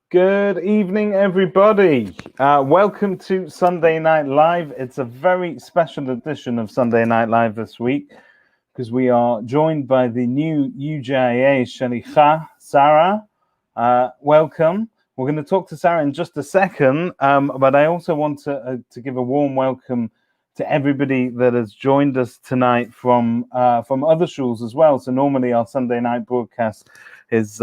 Good evening, everybody. Welcome to Sunday Night Live. It's a very special edition of Sunday Night Live this week because we are joined by the new UJIA Shalicha Sara. Welcome. We're going to talk to Sara in just a second, but I also want to give a warm welcome to everybody that has joined us tonight from other shuls as well. So normally our Sunday night broadcast is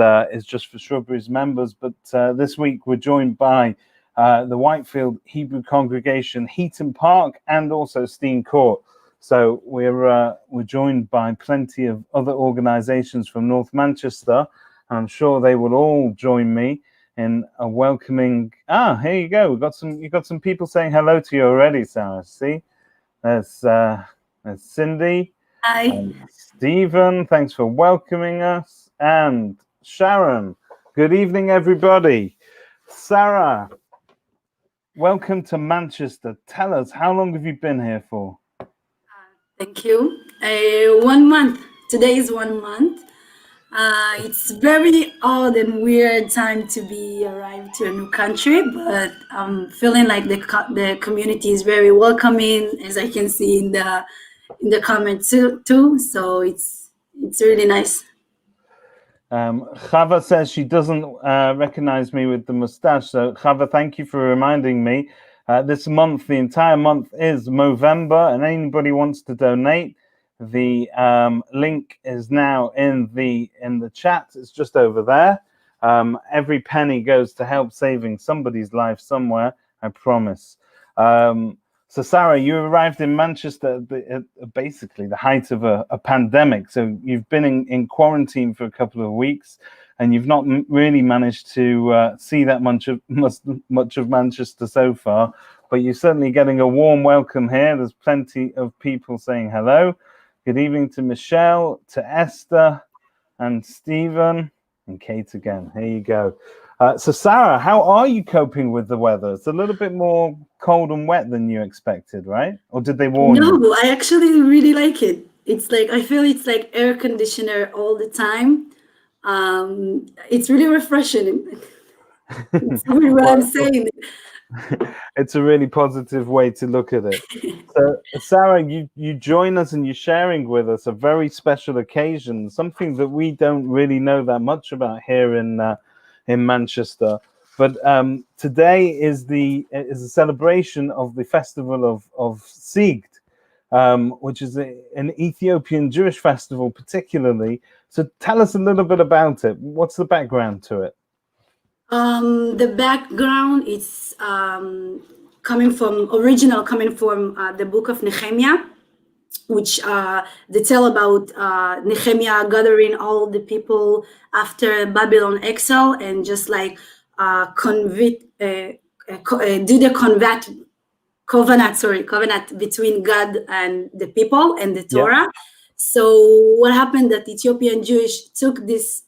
just for Shrubbery's members, but this week we're joined by the Whitefield Hebrew congregation, Heaton Park, and also Stenecourt. So we're joined by plenty of other organisations from North Manchester, and I'm sure they will all join me in a welcoming. Here you go. You got some people saying hello to you already, Sara. See, there's Cindy. Hi. And Stephen, thanks for welcoming us. And Sharon, good evening, everybody. Sara, welcome to Manchester. Tell us, how long have you been here for? Thank you. 1 month. Today is 1 month. It's very odd and weird time to be arrived to a new country, but I'm feeling like the community is very welcoming, as I can see in the comments too. So it's really nice. Chava says she doesn't recognize me with the mustache. So Chava, thank you for reminding me. This month, the entire month is Movember, and anybody wants to donate, the link is now in the chat. It's just over there. Every penny goes to help saving somebody's life somewhere, I promise. So Sara, you arrived in Manchester at basically the height of a pandemic. So you've been in quarantine for a couple of weeks, and you've not really managed to see that much of Manchester so far. But you're certainly getting a warm welcome here. There's plenty of people saying hello. Good evening to Michelle, to Esther, and Stephen, and Kate again. Here you go. So Sara, how are you coping with the weather? It's a little bit more cold and wet than you expected, right? Or did they warn you? No, I actually really like it. It's like, I feel it's like air conditioner all the time. It's really refreshing. That's really what I'm saying. It's a really positive way to look at it. So Sara, you join us and you're sharing with us a very special occasion, something that we don't really know that much about here in Manchester. But today is a celebration of the festival of Sigd, which is an Ethiopian Jewish festival particularly. So tell us a little bit about it. What's the background to it? The background is coming from the book of Nehemiah, which they tell about Nehemiah gathering all the people after Babylon exile and just like do the covenant between God and the people and the Torah. Yeah. So what happened that Ethiopian Jewish took this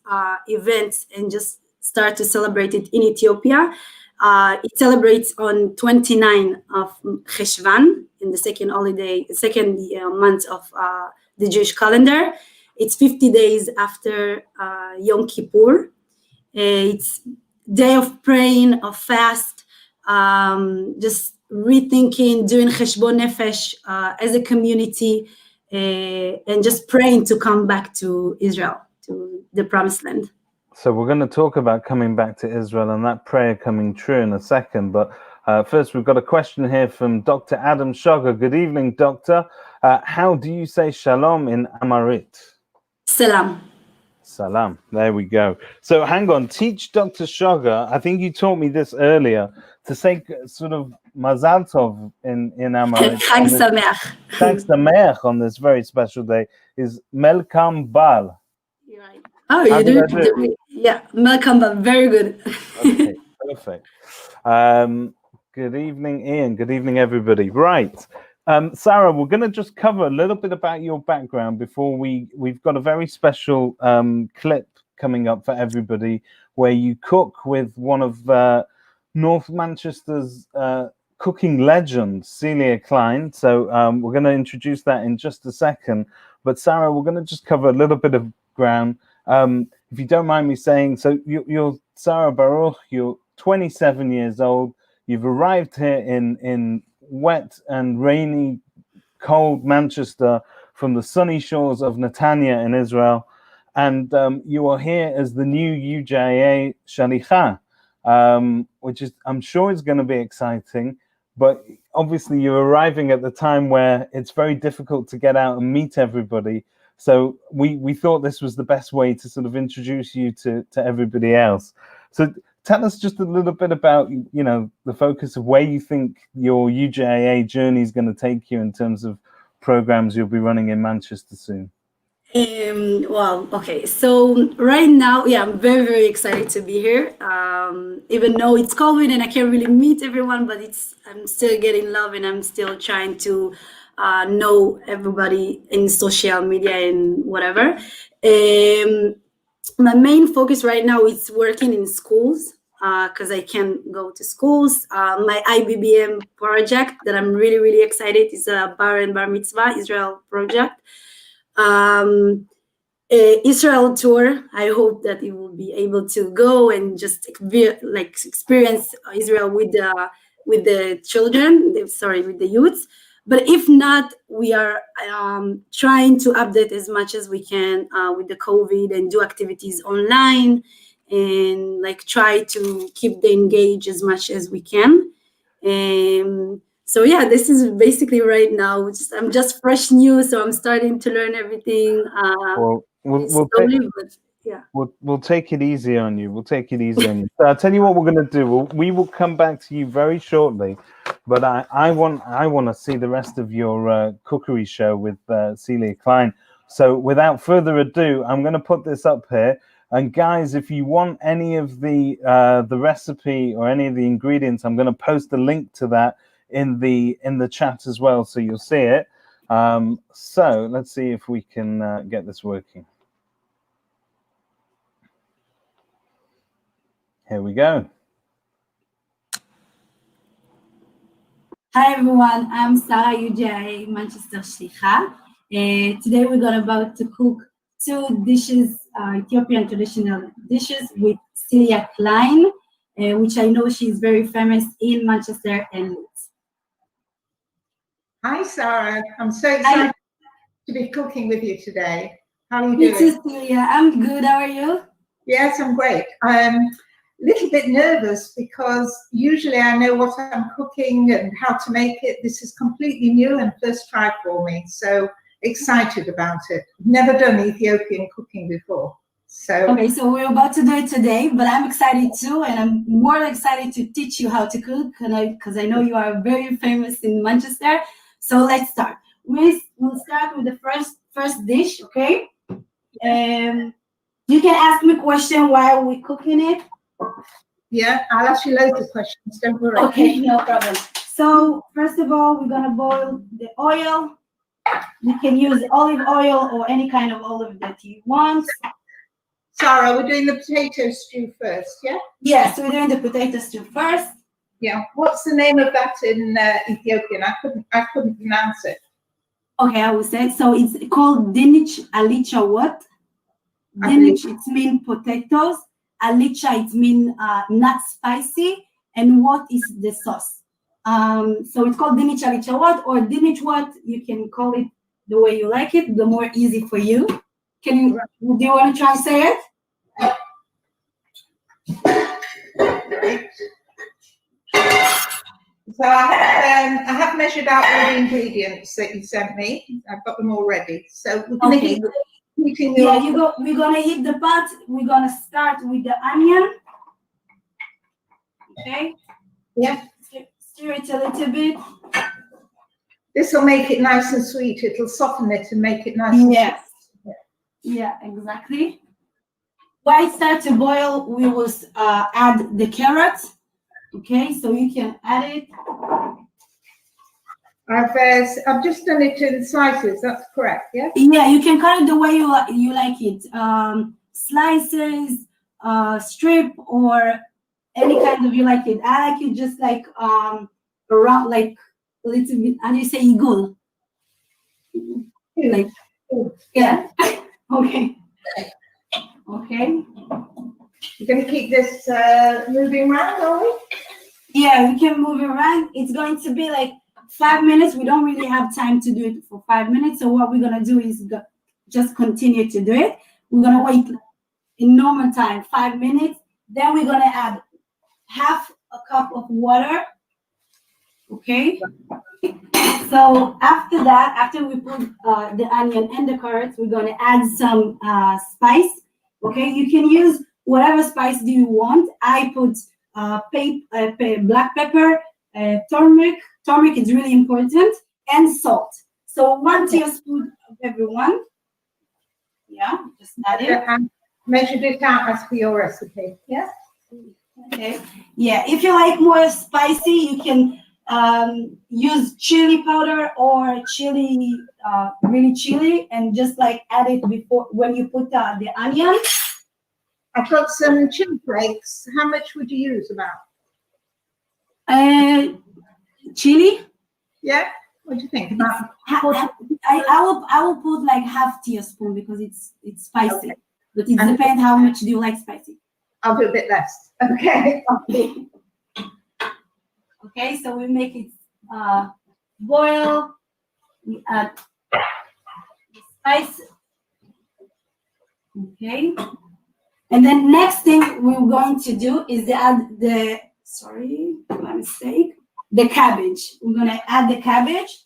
event and just start to celebrate it in Ethiopia. It celebrates on 29 of Cheshvan, in the second month of the Jewish calendar. It's 50 days after Yom Kippur. It's day of praying, of fast, just rethinking, doing cheshbon nefesh as a community, and just praying to come back to Israel, to the promised land. So we're going to talk about coming back to Israel and that prayer coming true in a second. But first, we've got a question here from Dr. Adam Shoga. Good evening, Doctor. How do you say shalom in Amharic? Salam. Salam. There we go. So hang on. Teach Dr. Shoga. I think you taught me this earlier, to say sort of mazal tov in Amharic. Chag sameach. Chag sameach on this very special day is melkam bal. You're right. Oh, you do? Yeah, Malcolm, very good. Okay, perfect. Good evening, Ian. Good evening, everybody. Right. Sara, we're going to just cover a little bit about your background before we've got a very special clip coming up for everybody where you cook with one of North Manchester's cooking legends, Celia Clyne. So we're going to introduce that in just a second. But Sara, we're going to just cover a little bit of ground. If you don't mind me saying, so you're Sara Baruch, you're 27 years old. You've arrived here in wet and rainy, cold Manchester from the sunny shores of Netanya in Israel. And you are here as the new UJIA Shalicha, which is, I'm sure, is going to be exciting. But obviously, you're arriving at the time where it's very difficult to get out and meet everybody. So we thought this was the best way to sort of introduce you to everybody else. So tell us just a little bit about, you know, the focus of where you think your UJIA journey is going to take you in terms of programs you'll be running in Manchester soon. Well, okay. So right now, yeah, I'm very, very excited to be here. Even though it's COVID and I can't really meet everyone, but I'm still getting love and I'm still trying to know everybody in social media and whatever. My main focus right now is working in schools because I can go to schools. My IBBM project that I'm really, really excited is a Bar and Bar Mitzvah Israel project. Israel tour. I hope that you will be able to go and just experience Israel with the children. With the youths. But if not, we are trying to update as much as we can with the COVID and do activities online and try to keep them engaged as much as we can. So yeah, this is basically right now. I'm just fresh new, so I'm starting to learn everything. We'll take it easy on you. So I'll tell you what we're going to do. We will come back to you very shortly, but I want to see the rest of your cookery show with Celia Clyne. So without further ado, I'm going to put this up here. And guys, if you want any of the recipe or any of the ingredients, I'm going to post a link to that in the chat as well, so you'll see it. So let's see if we can get this working. Here we go. Hi everyone, I'm Sara, UJIA Manchester Shalicha. Today we're about to cook 2 dishes, Ethiopian traditional dishes with Celia Clyne, which I know she's very famous in Manchester and Leeds. Hi, Sarah. I'm so excited to be cooking with you today. How are you doing? Me too, Celia. I'm good. How are you? Yes, I'm great. I'm a little bit nervous because usually I know what I'm cooking and how to make it. This is completely new and first try for me. So excited about it. Never done Ethiopian cooking before. Okay, so we're about to do it today, but I'm excited too, and I'm more excited to teach you how to cook because I know you are very famous in Manchester. So let's start. We'll start with the first dish, okay? You can ask me a question while we're cooking it. Yeah, I'll ask you loads of questions, don't worry. Okay, no problem. So first of all, we're gonna boil the oil. You can use olive oil or any kind of olive that you want. Sarah, we're doing the potato stew first, yeah? Yes, we're doing the potato stew first. Yeah. What's the name of that in Ethiopian? I couldn't pronounce it. Okay, I will say it. So it's called dinich alicha what? Dinich, it means potatoes. Alicha, it means not spicy. And what is the sauce? So it's called dinich alicha what or dinich what. You can call it the way you like it, the more easy for you. Do you want to try and say it? Right. So I have measured out all the ingredients that you sent me. I've got them all ready. So we're going to heating the oil. We're going to heat the pot. We're going to start with the onion. Okay? Yeah. Stir it a little bit. This will make it nice and sweet. It'll soften it and make it nice and sweet. Yeah, exactly. While it starts to boil, we will add the carrots. Okay, so you can add it. I've just done it in slices. That's correct, yeah? Yeah, you can cut it the way you like it. Slices, strip, or any kind of you like it. I like it just like around, like a little bit. How do you say igul? Like, yeah. Okay. Okay. You're going to keep this moving around, are we? Yeah, we can move it around. It's going to be like 5 minutes. We don't really have time to do it for 5 minutes. So what we're going to do is just continue to do it. We're going to wait in normal time, 5 minutes. Then we're going to add half a cup of water. Okay. So after that, after we put the onion and the carrots, we're going to add some spice. Okay. You can use whatever spice do you want. I put black pepper, turmeric. Turmeric is really important, and salt. So 1 teaspoon of everyone. Yeah, just add it. And measured it out as for your recipe. Yes. Okay. Yeah, if you like more spicy, you can use chili powder or chili, really chili, and just like add it before when you put the onion. I've got some chili flakes. How much would you use about? Chili? Yeah. What do you think? About I will put like half teaspoon because it's spicy. Okay. But it depends how much do you like spicy. I'll do a bit less. Okay. Okay, so we make it boil. We add the spice. Okay. And then next thing we're going to do is to add the, sorry, my mistake, the cabbage. We're going to add the cabbage.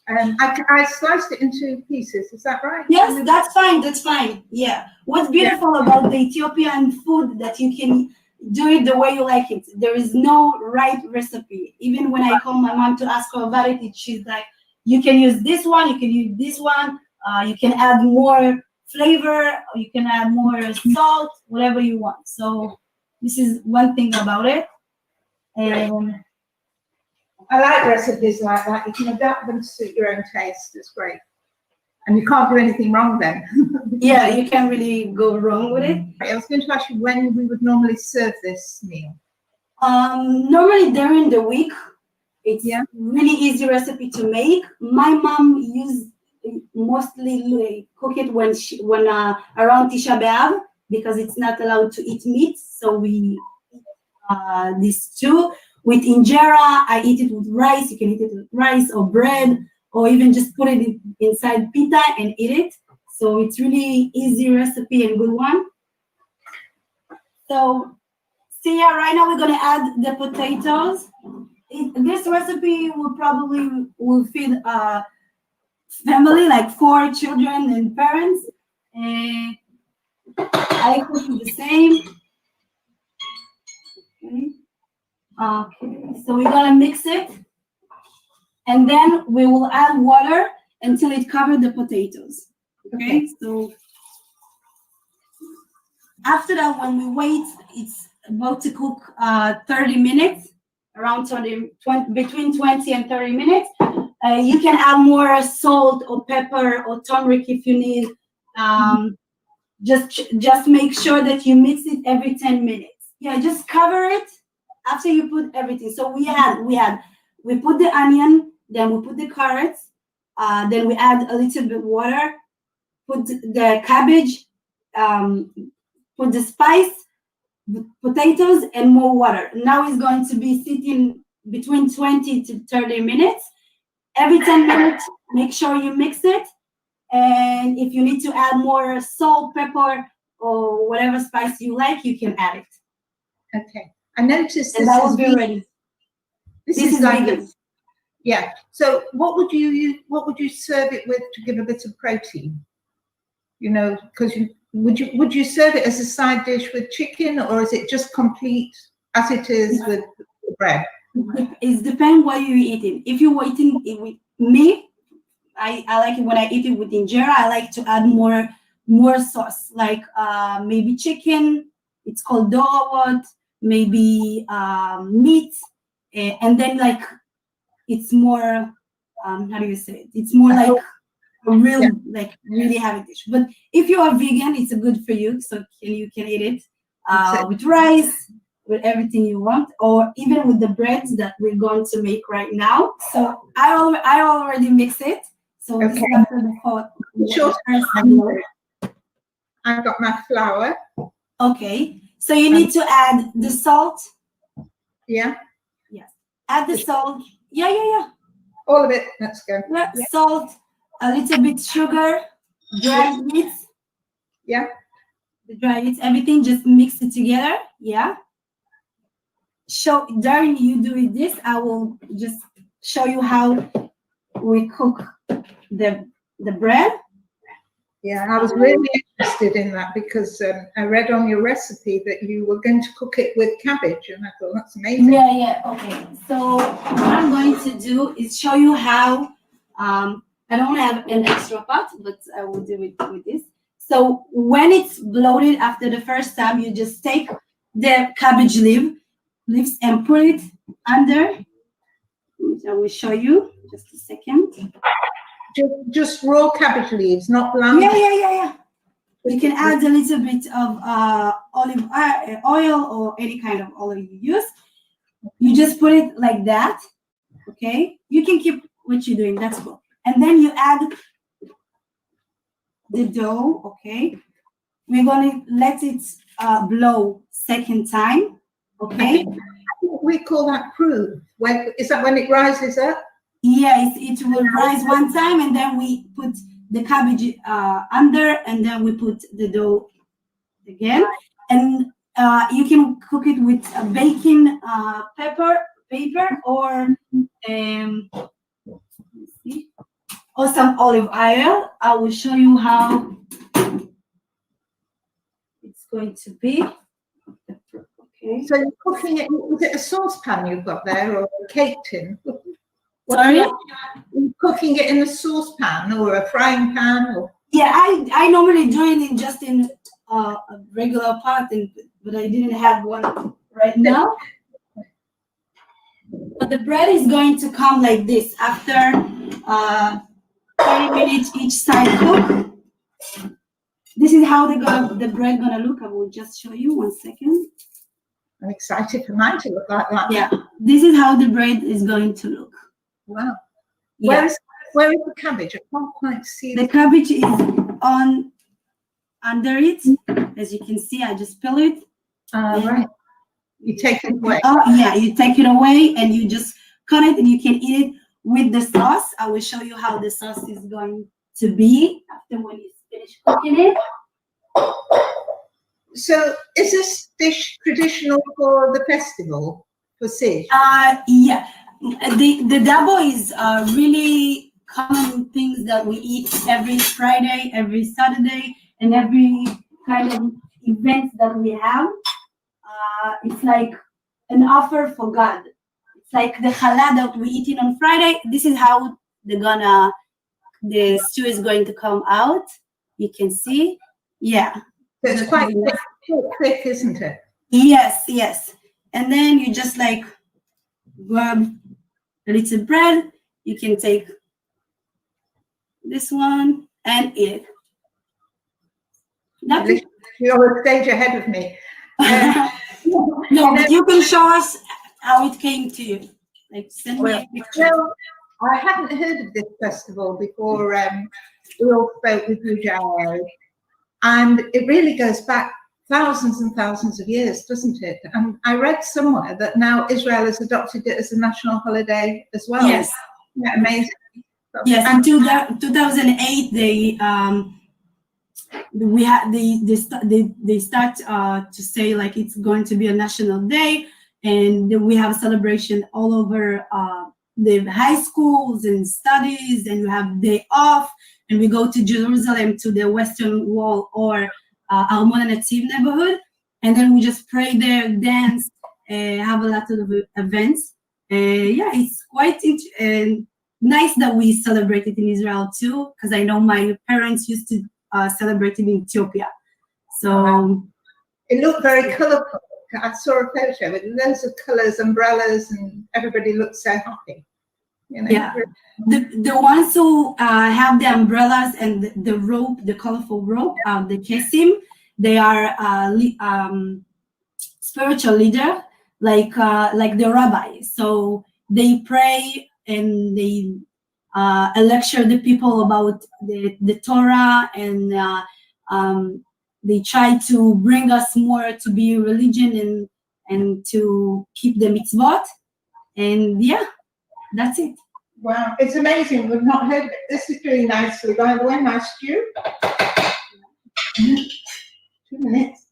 I sliced it into pieces. Is that right? Yes, that's fine. That's fine. Yeah. What's beautiful about the Ethiopian food that you can do it the way you like it. There is no right recipe. Even when I call my mom to ask her about it, she's like, you can use this one, you can use this one, you can add more flavor, or you can add more salt, whatever you want. So this is one thing about it. And I like recipes like that. You can adapt them to suit your own taste. It's great. And you can't do anything wrong then. Yeah, you can't really go wrong with it. I was going to ask you when we would normally serve this meal. Normally during the week. It's really easy recipe to make. My mom mostly cook it when around Tisha B'Av because it's not allowed to eat meat. So we these two. With injera, I eat it with rice. You can eat it with rice or bread, or even just put it inside pita and eat it. So it's really easy recipe and good one. So, see, right now we're gonna add the potatoes. This recipe will feed a family like 4 children and parents. And I cook it the same. Okay. Okay, so we're gonna mix it, and then we will add water until it covers the potatoes. Okay, so after that, when we wait, it's about to cook 30 minutes, around between 20 and 30 minutes. You can add more salt or pepper or turmeric if you need. Just make sure that you mix it every 10 minutes. Yeah, just cover it. After you put everything, so we put the onion, then we put the carrots, then we add a little bit water, put the cabbage, put the spice, the potatoes, and more water. Now it's going to be sitting between 20 to 30 minutes. Every 10 minutes, make sure you mix it, and if you need to add more salt, pepper, or whatever spice you like, you can add it. Okay. I noticed and that will be ready. This is like vegan. Yeah. So what would you use? What would you serve it with to give a bit of protein? You know, because would you serve it as a side dish with chicken, or is it just complete as it is with bread? It depends what you're eating. If you're eating it with me, I like it when I eat it with injera. I like to add more sauce, like maybe chicken. It's called dawat. Maybe meat, and then like it's more how do you say it? It's more like a real like really heavy dish. But if you are vegan, it's a good for you, so you can eat it with rice, with everything you want, or even with the breads that we're going to make right now. So I already mix it. So this is after the hot. Sure. I've got my flour. Okay, so you need to add the salt. Yeah. Yes, add the salt. Yeah. All of it. Let's go. Yeah. Salt, a little bit sugar, dry meats. Yeah. The dry meats, everything, just mix it together. Yeah. During you doing this, I will just show you how we cook the bread. Yeah, I was really interested in that because I read on your recipe that you were going to cook it with cabbage, and I thought that's amazing. Yeah. Okay. So what I'm going to do is show you how. I don't have an extra pot, but I will do it with this. So when it's bloated after the first time, you just take the cabbage leaves and put it under. I will show you just a second. Just raw cabbage leaves, not blanched. Yeah. You can add a little bit of olive oil or any kind of oil you use. You just put it like that. Okay. You can keep what you're doing. That's cool. And then you add the dough. Okay. We're gonna let it blow second time. Okay. We call that proof. Is that when it rises up? Yes, it will rise one time, and then we put the cabbage under, and then we put the dough again. And you can cook it with a baking paper or or some olive oil. I will show you how it's going to be. Okay. So you're cooking it. Is it a saucepan you've got there, or a cake tin? Sorry? You're cooking it in a saucepan or a frying pan? Or? Yeah, I normally do it just in a regular pot, but I didn't have one right now. But the bread is going to come like this after 30 minutes each side cook. This is how the bread gonna look. I will just show you 1 second. I'm excited for mine to look like that. Yeah, this is how the bread is going to look. Wow. Yeah. Where is the cabbage? I can't quite see. The cabbage is under it. As you can see, I just peel it. Right. You take it away. Oh, yeah, you take it away and you just cut it and you can eat it with the sauce. I will show you how the sauce is going to be after when you finish cooking it. So is this dish traditional for the festival, for Sigd? Yeah. The dabo is really common things that we eat every Friday, every Saturday, and every kind of event that we have. It's like an offer for God. It's like the challah that we eat on Friday. This is how the stew is going to come out. You can see. Yeah. So it's quite thick, isn't it? Yes. And then you just like grab a little bread. You can take this one and eat it. You're a stage ahead of me. No, but you can show us how it came to you. Like send me a picture. Well, I hadn't heard of this festival before we all spoke with UJIA, and it really goes back thousands and thousands of years, doesn't it? And I read somewhere that now Israel has adopted it as a national holiday as well. Yes. Yeah, amazing. Yes, in 2008 they start to say like it's going to be a national day, and we have a celebration all over the high schools and studies, and you have day off, and we go to Jerusalem to the Western Wall or Armon Nativ neighborhood, and then we just pray there, dance, have a lot of events. Yeah, it's quite nice that we celebrate it in Israel too, because I know my parents used to celebrate it in Ethiopia. So it looked very colorful. I saw a photo with loads of colors, umbrellas, and everybody looked so happy. You know? Yeah, the ones who have the umbrellas and the rope, the colorful rope, the kesim, they are spiritual leader, like the rabbi. So they pray and they lecture the people about the Torah and they try to bring us more to be religion and to keep the mitzvot. And yeah, that's it. Wow, it's amazing. We've not heard of it. This is doing nicely, by the way. Nice stew. 2 minutes.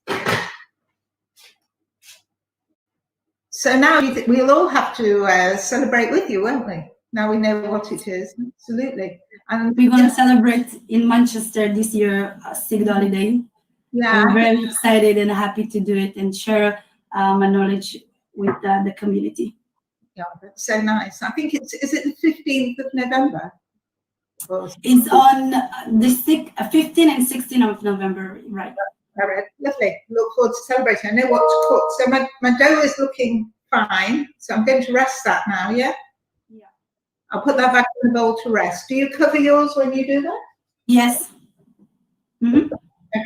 So now we'll all have to celebrate with you, won't we? Now we know what it is. Absolutely. And we're going to celebrate in Manchester this year, Sigd holiday. Yeah, I'm very excited and happy to do it and share my knowledge with the community. Yeah, that's so nice. I think is it the 15th of November? It's on the 15th and 16th of November, right? All right, lovely. Look forward to celebrating. I know what to cook. So my dough is looking fine. So I'm going to rest that now, yeah? Yeah. I'll put that back in the bowl to rest. Do you cover yours when you do that? Yes. Mm-hmm.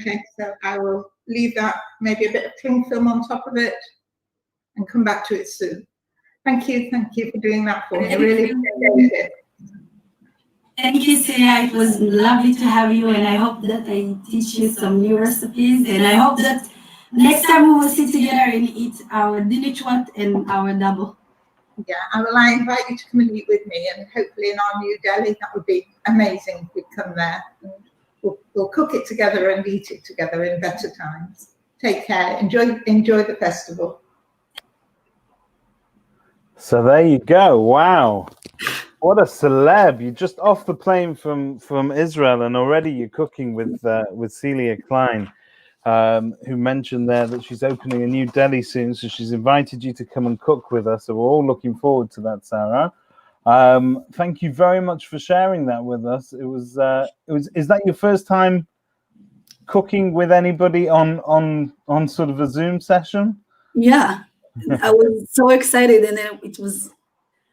Okay, so I will leave that, maybe a bit of cling film on top of it and come back to it soon. Thank you for doing that for me. I really appreciate it. Thank you, Celia. It was lovely to have you, and I hope that I teach you some new recipes. And I hope that next time we will sit together and eat our dinichwat and our double. Yeah, I invite you to come and eat with me, and hopefully in our new deli. That would be amazing if we come there. We'll cook it together and eat it together in better times. Take care. Enjoy the festival. So there you go. Wow. What a celeb. You're just off the plane from Israel, and already you're cooking with Celia Clyne, who mentioned there that she's opening a new deli soon. So she's invited you to come and cook with us. So we're all looking forward to that, Sara. Thank you very much for sharing that with us. Is that your first time cooking with anybody on sort of a Zoom session? Yeah. I was so excited, and then it was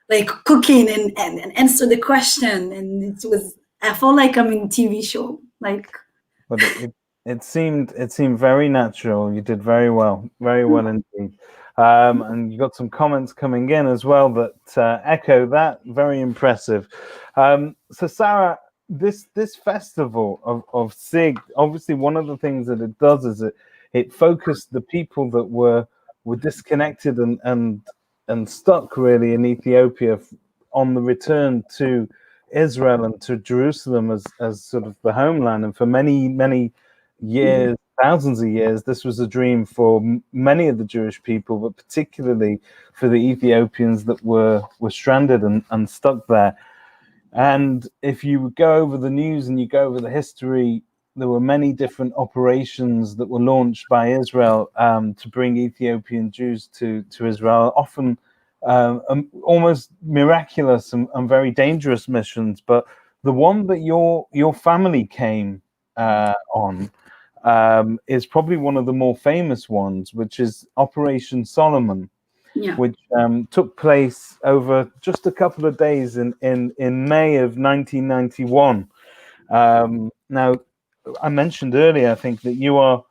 like cooking and answer the question, and I felt like I'm in a TV show. Like, but it seemed very natural. You did very well indeed. And you got some comments coming in as well that echo that. Very impressive. So Sara, this festival of Sigd, obviously one of the things that it does is it focused the people that were disconnected and stuck really in Ethiopia on the return to Israel and to Jerusalem as sort of the homeland. And for many years, thousands of years, this was a dream for many of the Jewish people, but particularly for the Ethiopians that were stranded and stuck there. And if you go over the news and you go over the history, there were many different operations that were launched by Israel to bring Ethiopian Jews to Israel, often almost miraculous and very dangerous missions. But the one that your family came on is probably one of the more famous ones, which is Operation Solomon, which took place over just a couple of days in May of 1991. Now, I mentioned earlier, I think, that you're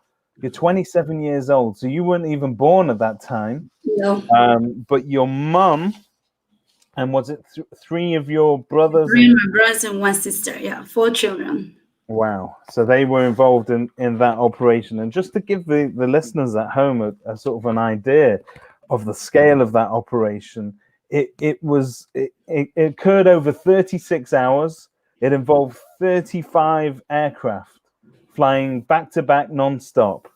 27 years old, so you weren't even born at that time. No. But your mum, and was it three of your brothers? Three of my brothers and one sister. Yeah, 4 children. Wow. So they were involved in that operation. And just to give the listeners at home a sort of an idea of the scale of that operation, it occurred over 36 hours. It involved 35 aircraft flying back-to-back non-stop.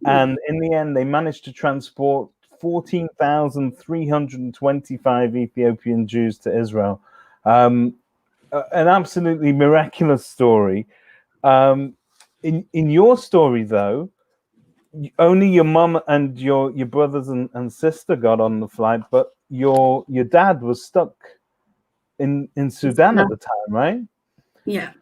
And in the end, they managed to transport 14,325 Ethiopian Jews to Israel. An absolutely miraculous story. In your story, though, only your mum and your brothers and sister got on the flight, but your dad was stuck in Sudan at the time, right? Yeah.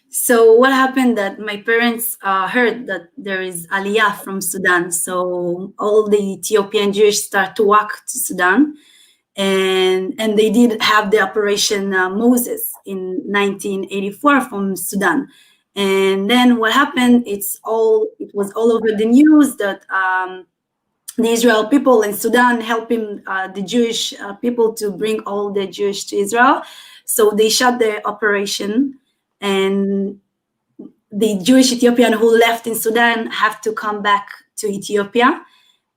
So what happened that my parents heard that there is Aliyah from Sudan. So all the Ethiopian Jewish start to walk to Sudan, and they did have the Operation Moses in 1984 from Sudan. And then what happened? It was all over the news that the Israel people in Sudan helping the Jewish people to bring all the Jewish to Israel. So they shut the operation, and the Jewish Ethiopian who left in Sudan have to come back to Ethiopia.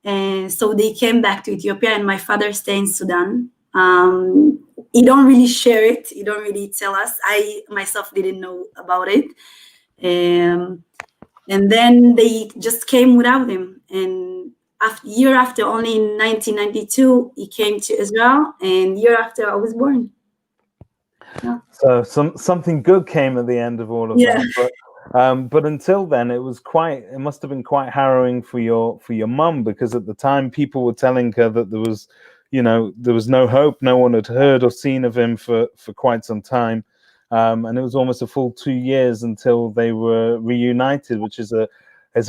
And so they came back to Ethiopia, and my father stayed in Sudan. He don't really share it. He don't really tell us. I myself didn't know about it. And then they just came without him. And year after, only in 1992, he came to Israel, and year after I was born. Yeah. So something good came at the end of all of that. But until then, it must have been quite harrowing for your mum, because at the time people were telling her that there was no hope. No one had heard or seen of him for quite some time. And it was almost a full 2 years until they were reunited, which is a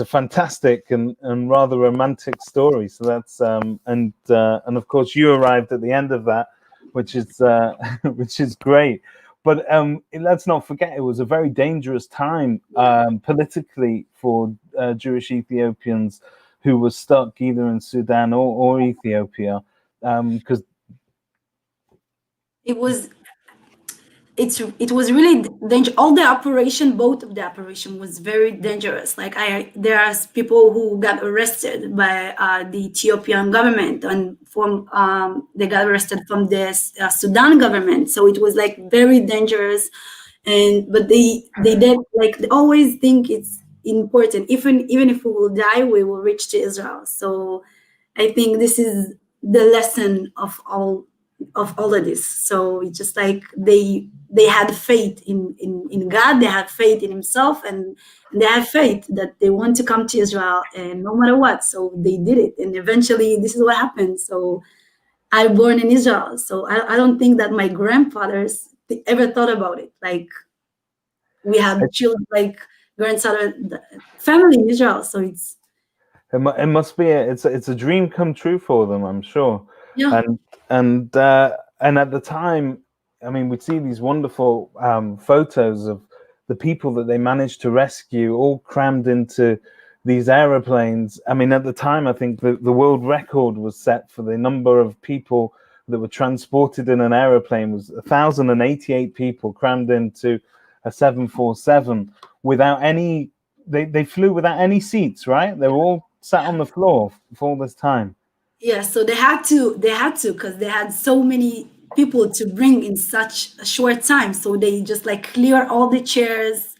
fantastic and rather romantic story. So that's and of course you arrived at the end of that, which is great. But let's not forget, it was a very dangerous time politically for Jewish Ethiopians who were stuck either in Sudan or Ethiopia, because it was really dangerous. All the operation, both of the operation was very dangerous. Like there are people who got arrested by the Ethiopian government, and they got arrested from the Sudan government. So it was like very dangerous. But they did, like, they always think it's important. Even if we will die, we will reach to Israel. So I think this is the lesson of all of this. So it's just like they had faith in God, they had faith in himself, and they had faith that they want to come to Israel, and no matter what, so they did it, and eventually this is what happened. So I was born in Israel, so I don't think that my grandfathers ever thought about it. Like, we had children, like grandson, family in Israel, so it must be it's a dream come true for them, I'm sure. Yeah. And at the time, I mean, we'd see these wonderful photos of the people that they managed to rescue, all crammed into these aeroplanes. I mean, at the time, I think the world record was set for the number of people that were transported in an aeroplane was 1,088 people crammed into a 747 without any. They flew without any seats, right? They were all sat on the floor for all this time. Yeah, so they had to because they had so many people to bring in such a short time. So they just like clear all the chairs,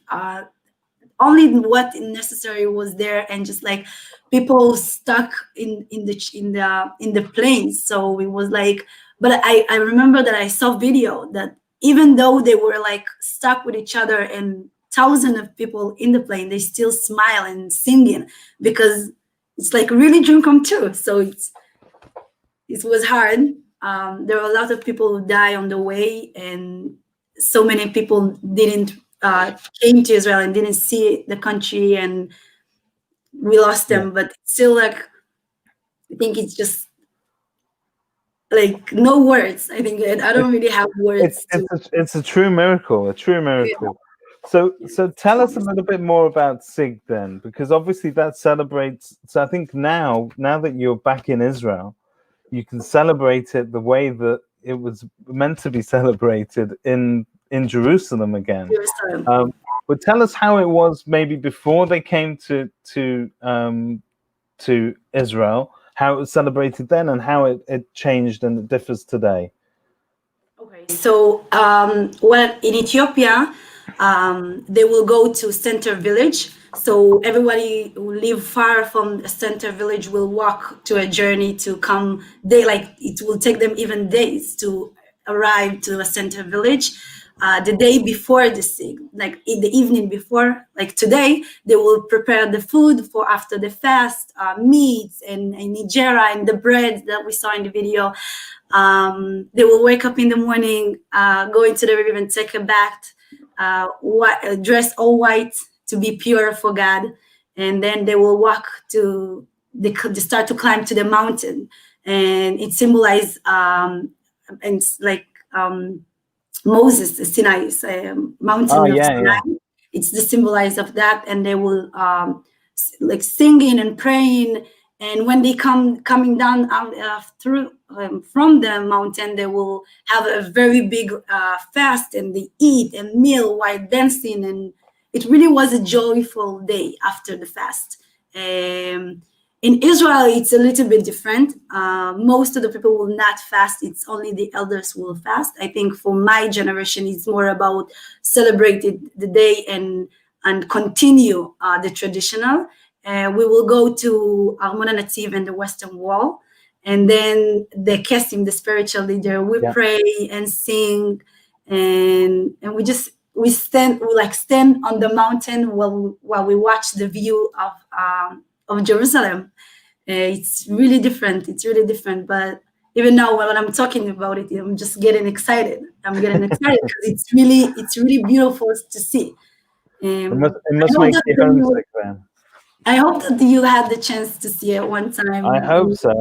only what necessary was there, and just like people stuck in the planes. So it was like, but I remember that I saw video that even though they were like stuck with each other and thousands of people in the plane, they still smile and singing, because it's like really dream come true. So it was hard. There were a lot of people who died on the way, and so many people didn't came to Israel and didn't see the country, and we lost them. Yeah. But still, like, I think it's just like no words. I think I don't really have words. It's a true miracle, Yeah. So tell us a little bit more about Sigd then, because obviously that celebrates. So I think now that you're back in Israel, you can celebrate it the way that it was meant to be celebrated in Jerusalem again. But tell us how it was maybe before they came to Israel, how it was celebrated then, and how it changed and it differs today. Okay, so in Ethiopia, they will go to center village. So everybody who live far from the center village will walk to a journey to come. It will take them even days to arrive to a center village. The day before the Sigd, like in the evening before, like today, they will prepare the food for after the fast, meats and injera and the bread that we saw in the video. They will wake up in the morning, go into the river and take a bath, dress all white to be pure for God, and then they will walk they start to climb to the mountain, and it symbolizes Moses, the Sinai mountain of Sinai. Yeah. It's the symbolize of that, and they will like singing and praying. And when they coming down from the mountain, they will have a very big fast, and they eat and meal while dancing it really was a joyful day after the fast. In Israel, it's a little bit different. Most of the people will not fast. It's only the elders will fast. I think for my generation, it's more about celebrating the day and continue the traditional. We will go to Armona Nativ and the Western Wall. And then the Kessim, the spiritual leader, we pray and sing. And we stand on the mountain while we watch the view of Jerusalem. It's really different. But even now, when I'm talking about it, I'm just getting excited. Because it's really beautiful to see. It must make you homesick then. I hope that you had the chance to see it one time. I hope so.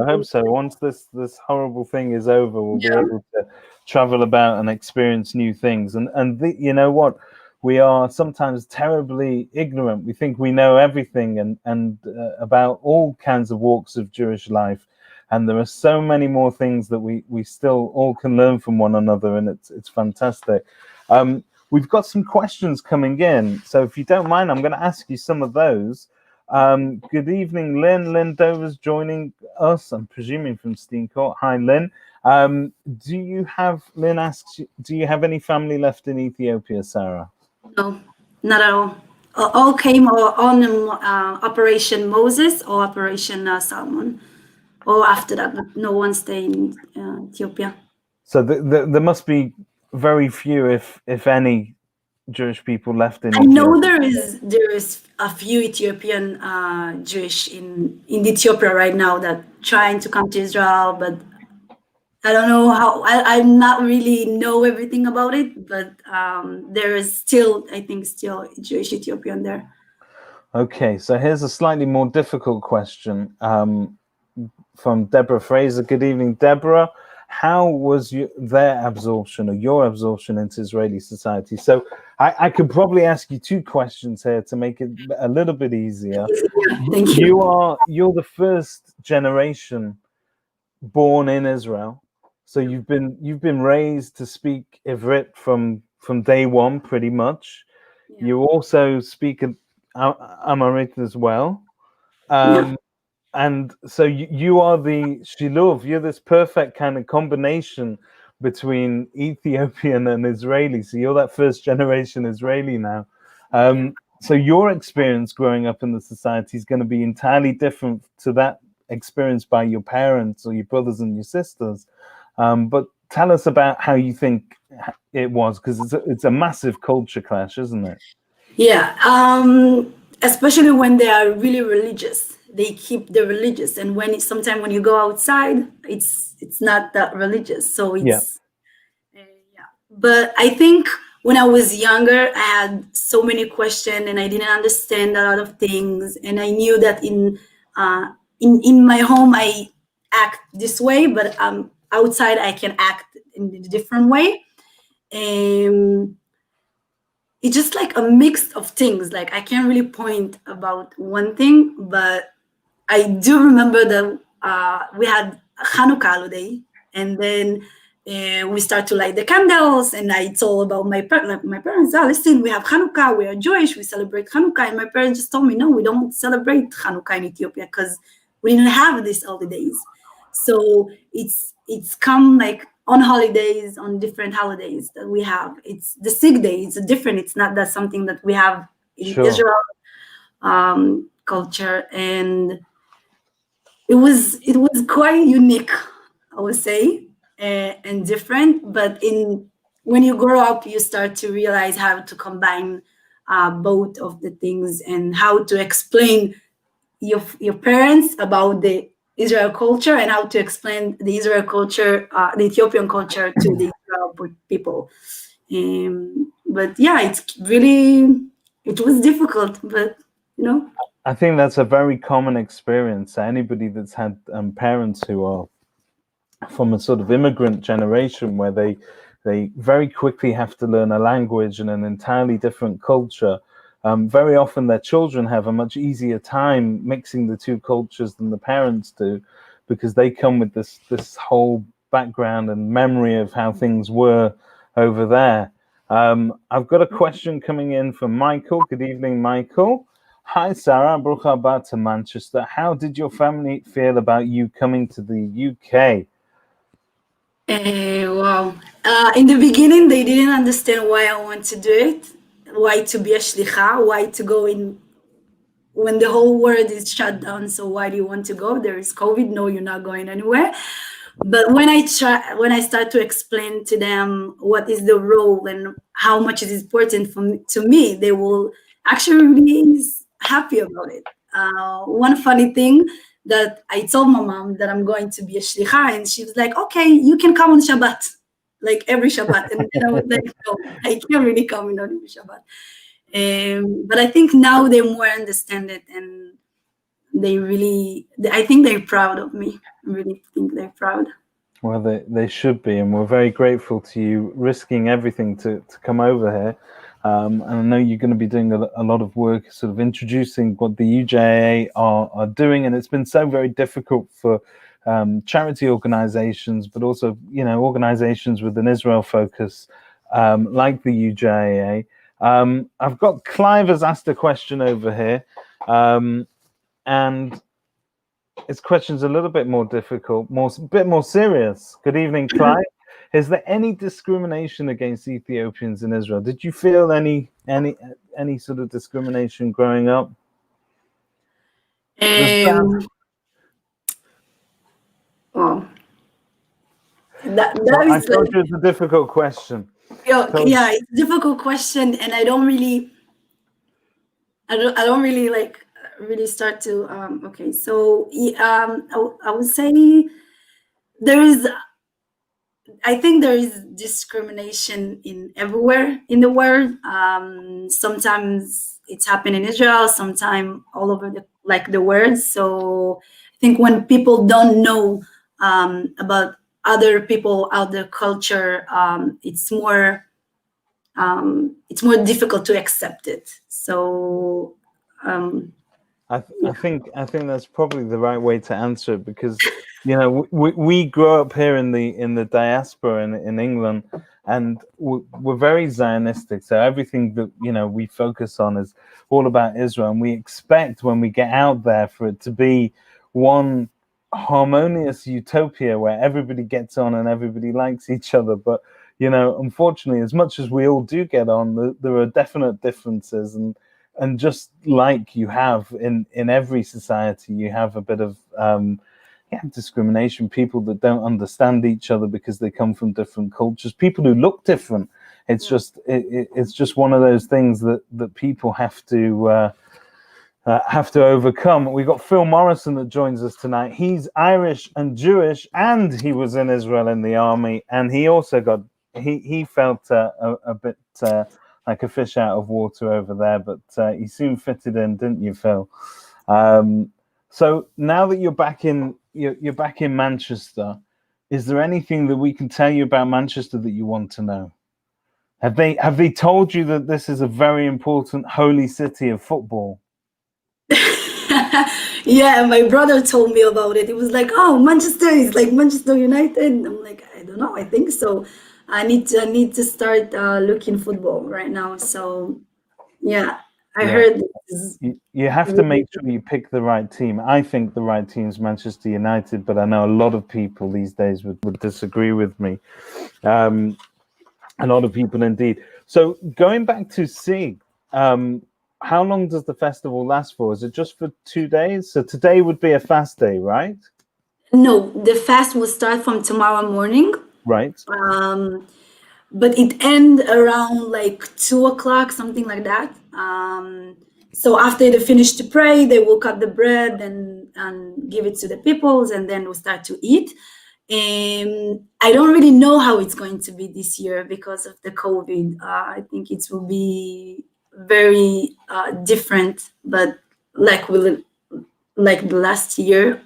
Once this horrible thing is over, we'll be able to travel about and experience new things. You know what? We are sometimes terribly ignorant. We think we know everything and about all kinds of walks of Jewish life. And there are so many more things that we still all can learn from one another, and it's fantastic. We've got some questions coming in, so if you don't mind, I'm going to ask you some of those. Good evening, Lynn. Lynn Dover's joining us, I'm presuming from Stenecourt. Hi, Lynn. Lynn asks, do you have any family left in Ethiopia, Sarah? No, not at all. All came on Operation Moses or Operation Salmon, or after that, but no one stayed in Ethiopia. So there must be very few, if any, Jewish people left in Ethiopia. I know Ethiopia. there is a few Ethiopian Jewish in Ethiopia right now that trying to come to Israel, but I don't know how. I'm not really know everything about it, but there is still, I think, Jewish Ethiopian there. Okay, so here's a slightly more difficult question from Deborah Fraser. Good evening, Deborah. How was their absorption or your absorption into Israeli society? So I could probably ask you two questions here to make it a little bit easier. Thank you. You're the first generation born in Israel, so you've been raised to speak Ivrit from day one, pretty much. Yeah. You also speak Amharic as well. And so you are the Shiluv, you're this perfect kind of combination between Ethiopian and Israeli. So you're that first generation Israeli now. So your experience growing up in the society is going to be entirely different to that experience by your parents or your brothers and your sisters. But tell us about how you think it was, because it's a massive culture clash, isn't it? Yeah, especially when they are really religious. They keep the religious, and sometimes when you go outside, it's not that religious. So it's But I think when I was younger, I had so many questions, and I didn't understand a lot of things. And I knew that in my home I act this way, but outside I can act in a different way. It's just like a mix of things. Like I can't really point about one thing, but I do remember that we had a Hanukkah holiday, and then we start to light the candles, and I told about my parents, listen, we have Hanukkah, we are Jewish, we celebrate Hanukkah, and my parents just told me, no, we don't celebrate Hanukkah in Ethiopia because we didn't have these holidays. So it's come like on holidays, on different holidays that we have. It's the Sigd day, it's different, it's not that something that we have in Israel culture, and it was quite unique, I would say, and different. But when you grow up, you start to realize how to combine both of the things and how to explain your parents about the Israel culture and how to explain the Israel culture, the Ethiopian culture to the Israel people. But yeah, it was difficult, but you know. I think that's a very common experience. Anybody that's had parents who are from a sort of immigrant generation where they very quickly have to learn a language and an entirely different culture. Very often their children have a much easier time mixing the two cultures than the parents do, because they come with this whole background and memory of how things were over there. I've got a question coming in from Michael. Good evening, Michael. Hi, Sara. Baruch haba to Manchester. How did your family feel about you coming to the UK? Wow. In the beginning, they didn't understand why I want to do it, why to be a shlicha, why to go in when the whole world is shut down. So why do you want to go? There is COVID. No, you're not going anywhere. But when I start to explain to them what is the role and how much it is important to me, they will actually be happy about it. One funny thing that I told my mom that I'm going to be a shlicha, and she was like, "Okay, you can come on Shabbat, like every Shabbat." And then I was like, "No, I can't really come on every Shabbat." But I think now they more understand it, and I think they're proud of me. I really think they're proud. Well, they should be, and we're very grateful to you risking everything to come over here. And I know you're going to be doing a lot of work, sort of introducing what the UJIA are doing, and it's been so very difficult for charity organizations, but also, you know, organizations with an Israel focus, like the UJIA. I've got Clive has asked a question over here, and his question's a little bit more difficult, a bit more serious. Good evening, Clive. Is there any discrimination against Ethiopians in Israel? Did you feel any sort of discrimination growing up? Well, that I told you it's a difficult question. Yeah, it's a difficult question, and I don't really like really start to. Okay, so I would say I think there is discrimination in everywhere in the world. Sometimes it's happening in Israel, sometimes all over the world. So I think when people don't know about other people, other culture, it's more difficult to accept it. So I think that's probably the right way to answer it, because you know we grow up here in the diaspora in England, and we're very Zionistic. So everything that we focus on is all about Israel, and we expect when we get out there for it to be one harmonious utopia where everybody gets on and everybody likes each other. But unfortunately, as much as we all do get on, there are definite differences, and just like you have in every society, you have a bit of discrimination, people that don't understand each other because they come from different cultures, people who look different. It's just one of those things that people have to overcome. We've got Phil Morrison that joins us tonight. He's Irish and Jewish, and he was in Israel in the army, and he also he felt a bit like a fish out of water over there, but he soon fitted in, didn't you, Phil? So now that you're back in Manchester, is there anything that we can tell you about Manchester that you want to know? Have they told you that this is a very important holy city of football? Yeah, my brother told me about it. It was like, oh, Manchester is like Manchester United. I'm like, I don't know, I think so. I need to start looking football right now. So yeah, I heard you have to make sure you pick the right team. I think the right team is Manchester United, but I know a lot of people these days would disagree with me. A lot of people indeed. So going back to Sigd, how long does the festival last for? Is it just for 2 days? So today would be a fast day, right? No, the fast will start from tomorrow morning. Right. But it ends around like 2:00, something like that. So after they finish to pray, they will cut the bread and give it to the peoples, and then we'll start to eat. I don't really know how it's going to be this year because of the COVID. I think it will be very different, but like the last year.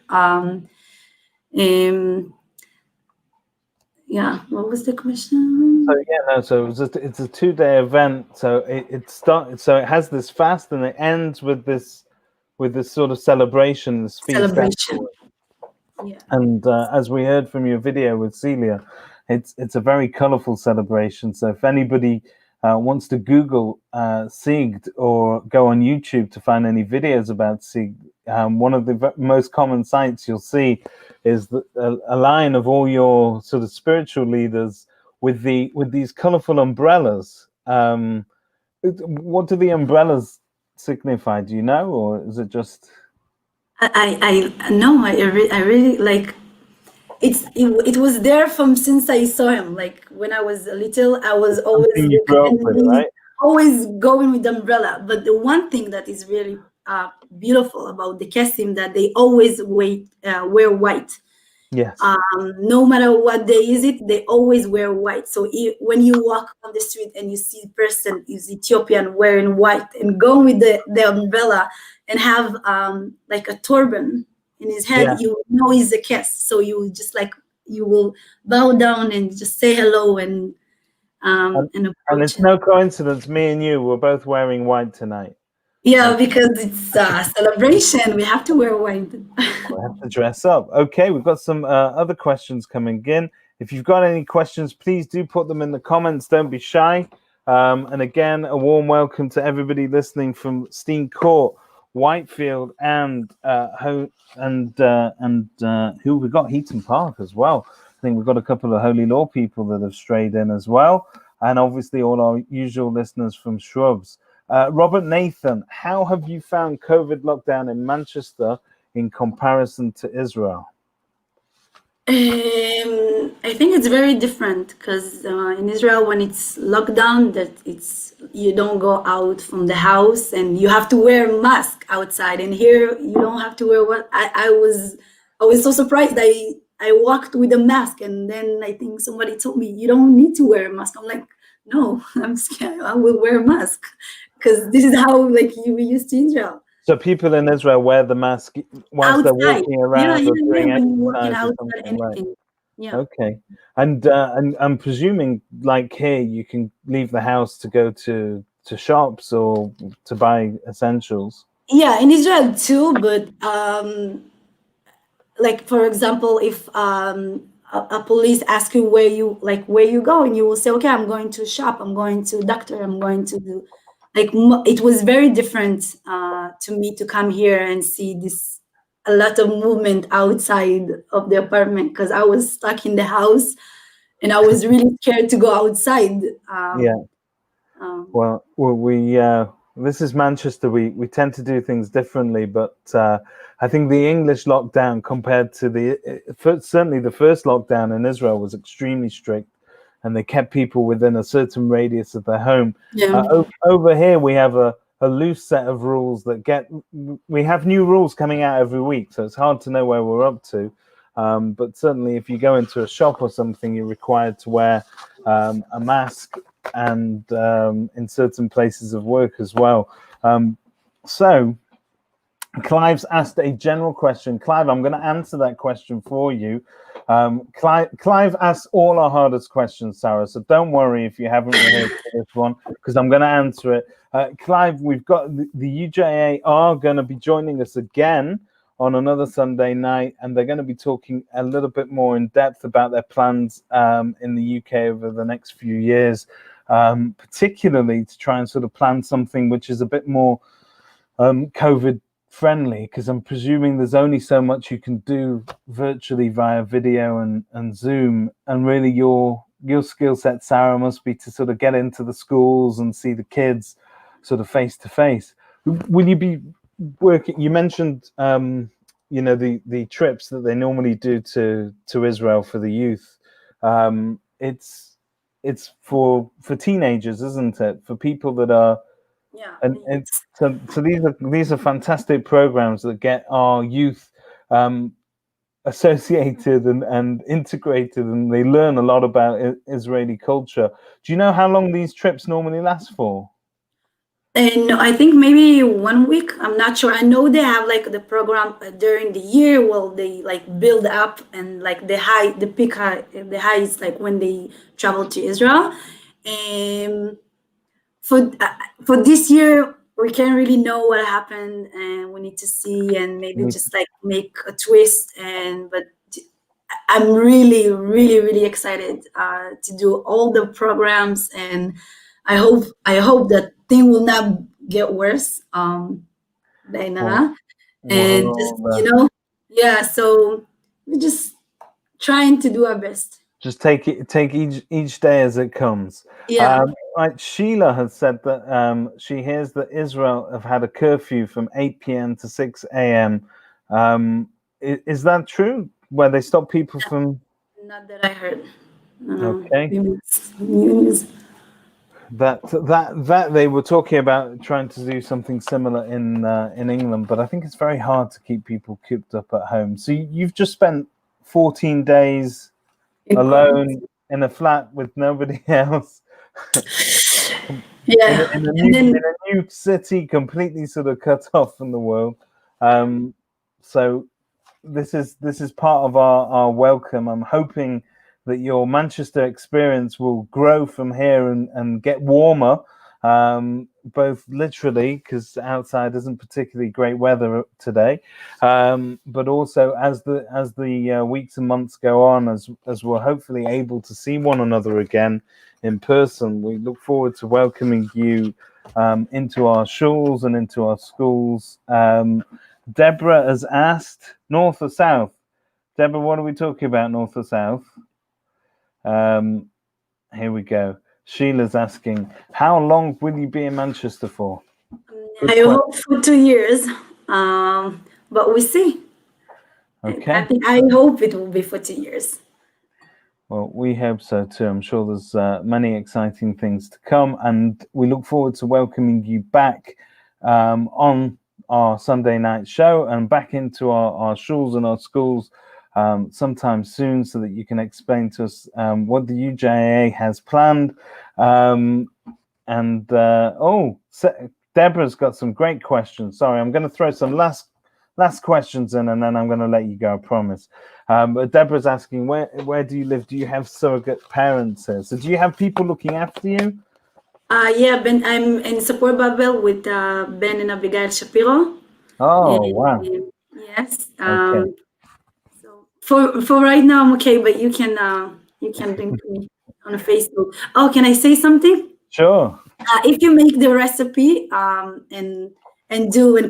Yeah, what was the question? So it's a 2-day event. So it starts. So it has this fast, and it ends with this sort of celebration, this feast. Celebration. Yeah. And as we heard from your video with Celia, it's a very colourful celebration. So if anybody wants to Google Sigd or go on YouTube to find any videos about Sigd, one of the most common sights you'll see is a line of all your sort of spiritual leaders with these colorful umbrellas. What do the umbrellas signify? Do you know, or is it just? I know. I really like. It was there from since I saw him. Like when I was little, I was always always going with the umbrella. But the one thing that is really beautiful about the Kessim that they always wear white. Yes. No matter what day is it, they always wear white. So when you walk on the street and you see a person is Ethiopian wearing white and go with the umbrella and have like a turban in his head, you know he's a Kes. So you just you will bow down and just say hello and it's no coincidence me and you were both wearing white tonight. Yeah, because it's a celebration. We have to wear white. We have to dress up. Okay, we've got some other questions coming in. If you've got any questions, please do put them in the comments. Don't be shy. And again, a warm welcome to everybody listening from Stenecourt, Whitefield, and who we got? Heaton Park as well. I think we've got a couple of Holy Law people that have strayed in as well, and obviously all our usual listeners from Shrubs. Robert Nathan, how have you found COVID lockdown in Manchester in comparison to Israel? I think it's very different because in Israel, when it's lockdown, you don't go out from the house and you have to wear a mask outside. And here, you don't have to wear one. I was so surprised. I walked with a mask, and then I think somebody told me you don't need to wear a mask. I'm like, no, I'm scared. I will wear a mask because this is how we used to Israel. So people in Israel wear the mask whilst they're walking around or doing exercise or something, right? Yeah. Okay. And I'm presuming, like here, you can leave the house to go to shops or to buy essentials. Yeah, in Israel too, but like for example, if a police ask you where you go, and you will say, okay, I'm going to shop, I'm going to doctor, I'm going to do. It was very different to me to come here and see a lot of movement outside of the apartment because I was stuck in the house and I was really scared to go outside. Well, we this is Manchester. We tend to do things differently, but I think the English lockdown compared to certainly the first lockdown in Israel was extremely strict. And they kept people within a certain radius of their home. Yeah. Over here, we have a loose set of rules we have new rules coming out every week, so it's hard to know where we're up to. But certainly, if you go into a shop or something, you're required to wear a mask, and in certain places of work as well. So Clive's asked a general question. Clive, I'm going to answer that question for you. Clive asks all our hardest questions, Sarah, so don't worry if you haven't rehearsed for this one, because I'm going to answer it. Clive, we've got the UJIA are going to be joining us again on another Sunday night, and they're going to be talking a little bit more in depth about their plans in the UK over the next few years, particularly to try and sort of plan something which is a bit more COVID friendly, because I'm presuming there's only so much you can do virtually via video and Zoom, and really your skill set, Sarah, must be to sort of get into the schools and see the kids sort of face to face. Will you be working? You mentioned the trips that they normally do to Israel for the youth. It's for teenagers, isn't it? For people that are. Yeah, and so these are fantastic programs that get our youth associated and integrated, and they learn a lot about Israeli culture. Do you know how long these trips normally last for? No, I think maybe 1 week. I'm not sure. I know they have the program during the year. Well, they build up, and the high is when they travel to Israel. For this year, we can't really know what happened, and we need to see, and maybe just make a twist. But I'm really, really, really excited to do all the programs and I hope that thing will not get worse. And just, so we're just trying to do our best. Just take each day as it comes. Like Sheila has said that she hears that Israel have had a curfew from 8 p.m. to 6 a.m. Is that true? Where they stop people from? Not that I heard. No. Okay. News. That they were talking about trying to do something similar in England, but I think it's very hard to keep people cooped up at home. So you've just spent 14 days alone in a flat with nobody else. in a new city, completely sort of cut off from the world. So this is part of our welcome. I'm hoping that your Manchester experience will grow from here and get warmer, both literally, because outside isn't particularly great weather today, but also as the weeks and months go on, as we're hopefully able to see one another again in person. We look forward to welcoming you into our shuls and into our schools. Deborah has asked, north or south? Deborah, what are we talking about, north or south? Here we go. Sheila's asking, how long will you be in Manchester for? I hope for 2 years, but we'll see. Okay. I hope it will be for 2 years. Well, we hope so too. I'm sure there's many exciting things to come, and we look forward to welcoming you back on our Sunday night show and back into our shuls and our schools sometime soon, so that you can explain to us what the UJIA has planned. Deborah's got some great questions. Sorry, I'm going to throw some last questions in, and then I'm going to let you go, I promise. But Deborah's asking, where do you live? Do you have surrogate parents here? So do you have people looking after you? Ben, I'm in support Babel with Ben and Abigail Shapiro. Oh, wow. Yes. Okay. For right now, I'm okay, but you can link me on Facebook. Oh, can I say something? Sure. If you make the recipe and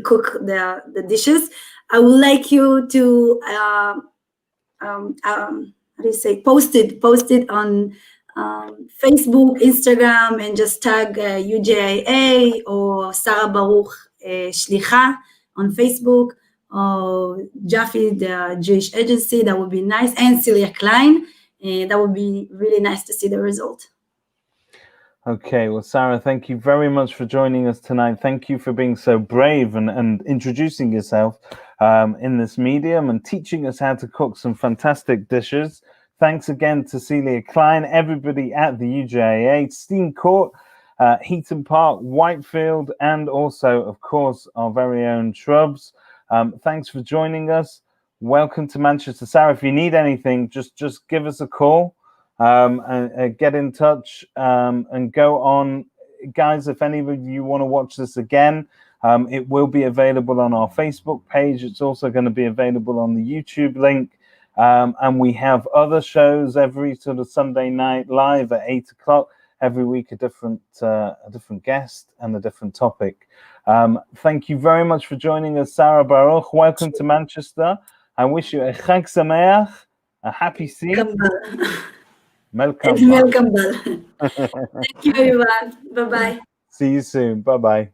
cook the dishes, I would like you to post it on Facebook, Instagram, and just tag UJIA or Sara Baruch Shalicha on Facebook. Jaffe, the Jewish agency, that would be nice, and Celia Clyne, that would be really nice to see the result. Okay, well, Sara, thank you very much for joining us tonight. Thank you for being so brave and introducing yourself in this medium and teaching us how to cook some fantastic dishes. Thanks again to Celia Clyne, everybody at the UJIA, Stenecourt, Heaton Park, Whitefield, and also, of course, our very own Shrubs. Thanks for joining us. Welcome to Manchester. Sara, if you need anything, just give us a call and get in touch and go on. Guys, if any of you want to watch this again, it will be available on our Facebook page. It's also going to be available on the YouTube link. And we have other shows every sort of Sunday night live at 8 o'clock. Every week, a different guest and a different topic. Thank you very much for joining us, Sara Baruch. Welcome to Manchester. I wish you a Chag Sameach, a happy season. Welcome. Thank you, everyone. Bye-bye. See you soon. Bye-bye.